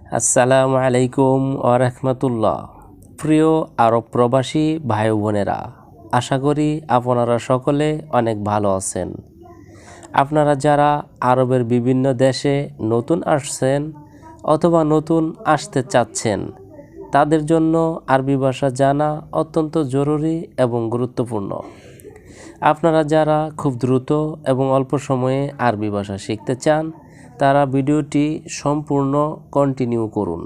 আসসালামু আলাইকুম ওয়া রাহমাতুল্লাহ। প্রিয় আরব প্রবাসী ভাই বোনেরা, আশা করি আপনারা সকলে অনেক ভালো আছেন। আপনারা যারা আরবের বিভিন্ন দেশে নতুন আসছেন অথবা নতুন আসতে চাচ্ছেন, তাদের জন্য আরবি ভাষা জানা অত্যন্ত জরুরি এবং গুরুত্বপূর্ণ। আপনারা যারা খুব দ্রুত এবং অল্প সময়ে আরবি ভাষা শিখতে চান, তারা ভিডিওটি সম্পূর্ণ কন্টিনিউ করুন।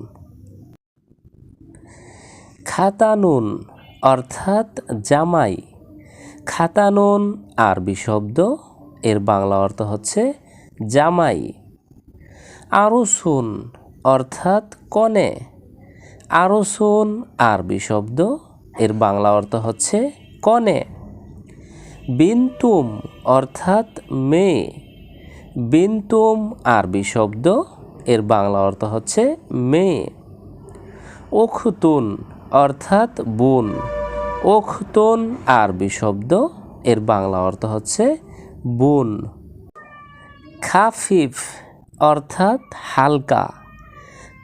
খাতানুন অর্থাৎ জামাই। খাতানুন আরবি শব্দ, এর বাংলা অর্থ হচ্ছে জামাই। আরুসুন অর্থাৎ কনে। আরুসুন আরবি শব্দ, এর বাংলা অর্থ হচ্ছে কনে। বিনতুম অর্থাৎ মেয়ে। বিনতুম আরবি শব্দ, এর বাংলা অর্থ হচ্ছে মেয়ে। ওখতুন অর্থাৎ বোন। ওখতুন আরবি শব্দ, এর বাংলা অর্থ হচ্ছে বোন। খাফিফ অর্থাৎ হালকা।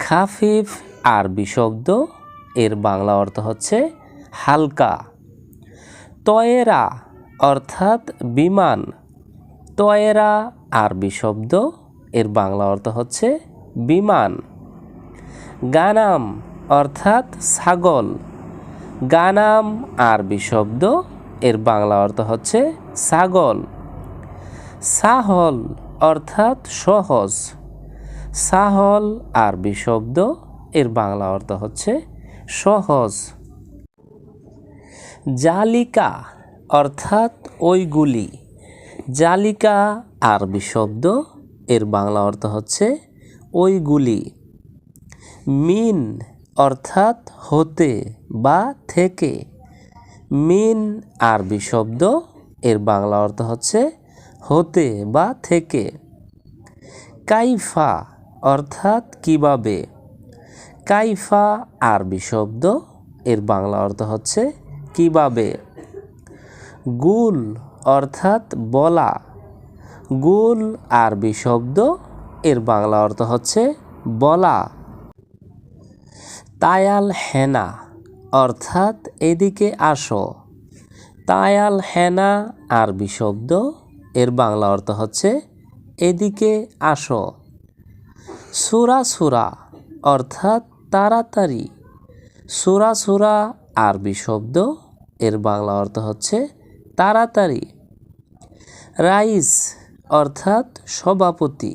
খাফিফ আরবি শব্দ, এর বাংলা অর্থ হচ্ছে হালকা। তয়েরা অর্থাৎ বিমান। তয়েরা আরবি শব্দ, এর বাংলা অর্থ হচ্ছে বিমান। গানাম অর্থাৎ ছাগল। গানাম আরবি শব্দ, এর বাংলা অর্থ হচ্ছে ছাগল। সাহল অর্থাৎ সহজ। সাহল আরবি শব্দ, এর বাংলা অর্থ হচ্ছে সহজ। জালিকা অর্থাৎ ওইগুলি। জালিকা আরবি শব্দ, এর বাংলা অর্থ হচ্ছে ওইগুলি। মিন অর্থাৎ হতে বা থেকে। মিন আরবি শব্দ, এর বাংলা অর্থ হচ্ছে হতে বা থেকে। কাইফা অর্থাৎ কিভাবে। কাইফা আরবি শব্দ, এর বাংলা অর্থ হচ্ছে কিভাবে। গুল অর্থাৎ বলা। গুল আরবি শব্দ, এর বাংলা অর্থ হচ্ছে বলা। তায়াল হেনা অর্থাৎ এদিকে আসো। তায়াল হেনা আরবি শব্দ, এর বাংলা অর্থ হচ্ছে এদিকে আসো। সুরা সুরা অর্থাৎ তাড়াতাড়ি। সুরা সুরা আরবি শব্দ, এর বাংলা অর্থ হচ্ছে তাড়াতাড়ি। রাইস অর্থাৎ সভাপতি।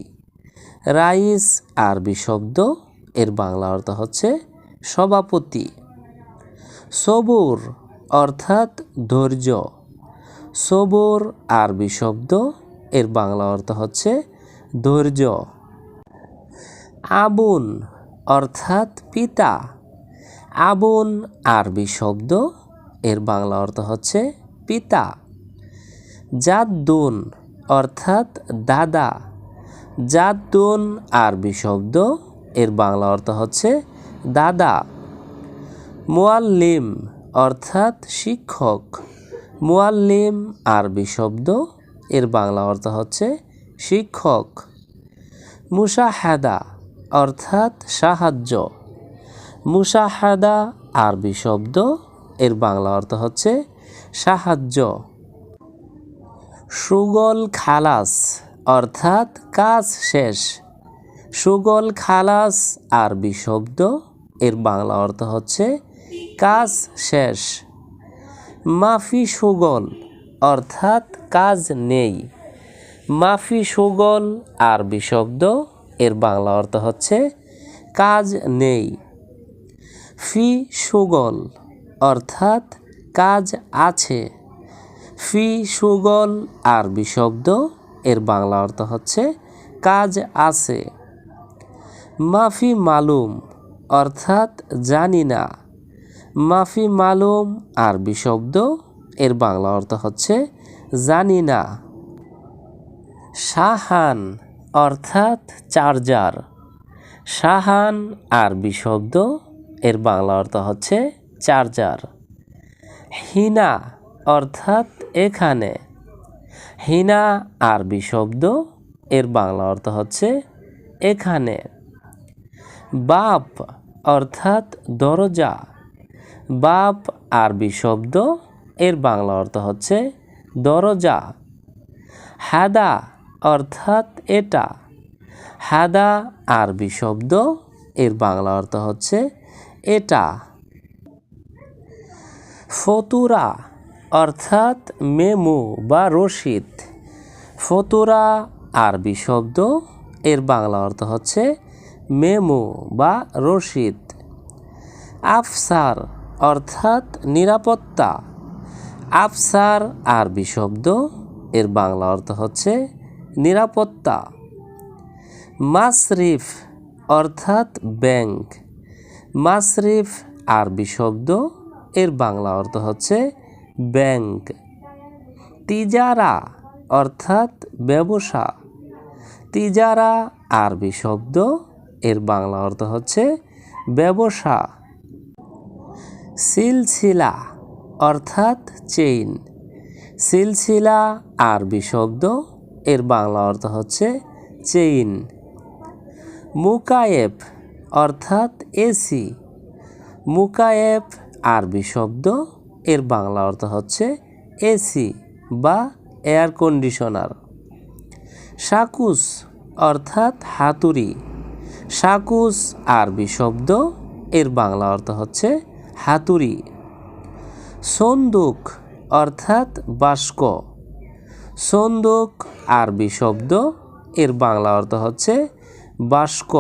রাইস আরবি শব্দ, এর বাংলা অর্থ হচ্ছে সভাপতি। সবুর অর্থাৎ ধৈর্য। সবুর আরবি শব্দ, এর বাংলা অর্থ হচ্ছে ধৈর্য। আবুন অর্থাৎ পিতা। আবুন আরবি শব্দ, এর বাংলা অর্থ হচ্ছে পিতা। জাদ্দুন অর্থাৎ দাদা। জাদ্দুন আরবি শব্দ, এর বাংলা অর্থ হচ্ছে দাদা। মুআল্লিম অর্থাৎ শিক্ষক। মুআল্লিম আরবি শব্দ, এর বাংলা অর্থ হচ্ছে শিক্ষক। মুশাহাদা অর্থাৎ সাহায্য। মুশাহাদা আরবি শব্দ, এর বাংলা অর্থ হচ্ছে সাহায্য। সুগল খালাস অর্থাৎ কাজ শেষ। সুগল খালাস আরবি শব্দ, এর বাংলা অর্থ হচ্ছে কাজ শেষ। মাফি সুগল অর্থাৎ কাজ নেই। মাফি সুগল আরবি শব্দ, এর বাংলা অর্থ হচ্ছে কাজ নেই। ফি সুগল অর্থাৎ কাজ আছে। ফি সুগল আরবি শব্দ, এর বাংলা অর্থ হচ্ছে কাজ আছে। মাফি মালুম অর্থাৎ জানি না। মাফি মালুম আরবি শব্দ, এর বাংলা অর্থ হচ্ছে জানি না। শাহান অর্থাৎ চার্জার। শাহান আরবি শব্দ, এর বাংলা অর্থ হচ্ছে চার্জার। হিনা অর্থাৎ এখানে। হিনা আরবি শব্দ, এর বাংলা অর্থ হচ্ছে এখানে। বাব অর্থাৎ দরজা। বাব আরবি শব্দ, এর বাংলা অর্থ হচ্ছে দরজা। হাদা অর্থাৎ এটা। হাদা আরবি শব্দ, এর বাংলা অর্থ হচ্ছে এটা। ফতুরা অর্থাৎ মেমো বা রসিদ। ফতুরা আরবি শব্দ, এর বাংলা অর্থ হচ্ছে মেমো বা রসিদ। আফসার অর্থাৎ নিরাপত্তা। আফসার আরবি শব্দ, এর বাংলা অর্থ হচ্ছে নিরাপত্তা। মাসরিফ অর্থাৎ ব্যাংক। মাসরিফ আরবি শব্দ, এর বাংলা অর্থ হচ্ছে ব্যাংক। তিজারা অর্থাৎ ব্যবসা। তিজারা আরবি শব্দ, এর বাংলা অর্থ হচ্ছে ব্যবসা। সিলসিলা অর্থাৎ চেইন। সিলসিলা আরবি শব্দ, এর বাংলা অর্থ হচ্ছে চেইন। মুকায়েব অর্থাৎ এসি। মুকায়েব আরবি শব্দ, এর বাংলা অর্থ হচ্ছে এসি বা এয়ার কন্ডিশনার। শাকুস অর্থাৎ হাতুড়ি। শাকুস আরবি শব্দ, এর বাংলা অর্থ হচ্ছে হাতুড়ি। সন্দুক অর্থাৎ বাস্ক। সন্দুক আরবি শব্দ, এর বাংলা অর্থ হচ্ছে বাস্ক।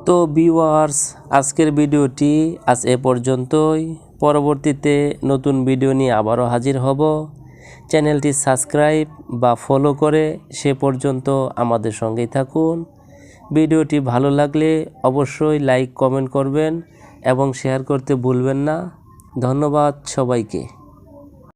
তো ভিউয়ার্স, আজকের ভিডিওটি আজ এ পর্যন্তই। পরবর্তীতে নতুন ভিডিও নিয়ে আবারও হাজির হব। চ্যানেলটি সাবস্ক্রাইব বা ফলো করে সে পর্যন্ত আমাদের সঙ্গেই থাকুন। ভিডিওটি ভালো লাগলে অবশ্যই লাইক কমেন্ট করবেন এবং শেয়ার করতে ভুলবেন না। ধন্যবাদ সবাইকে।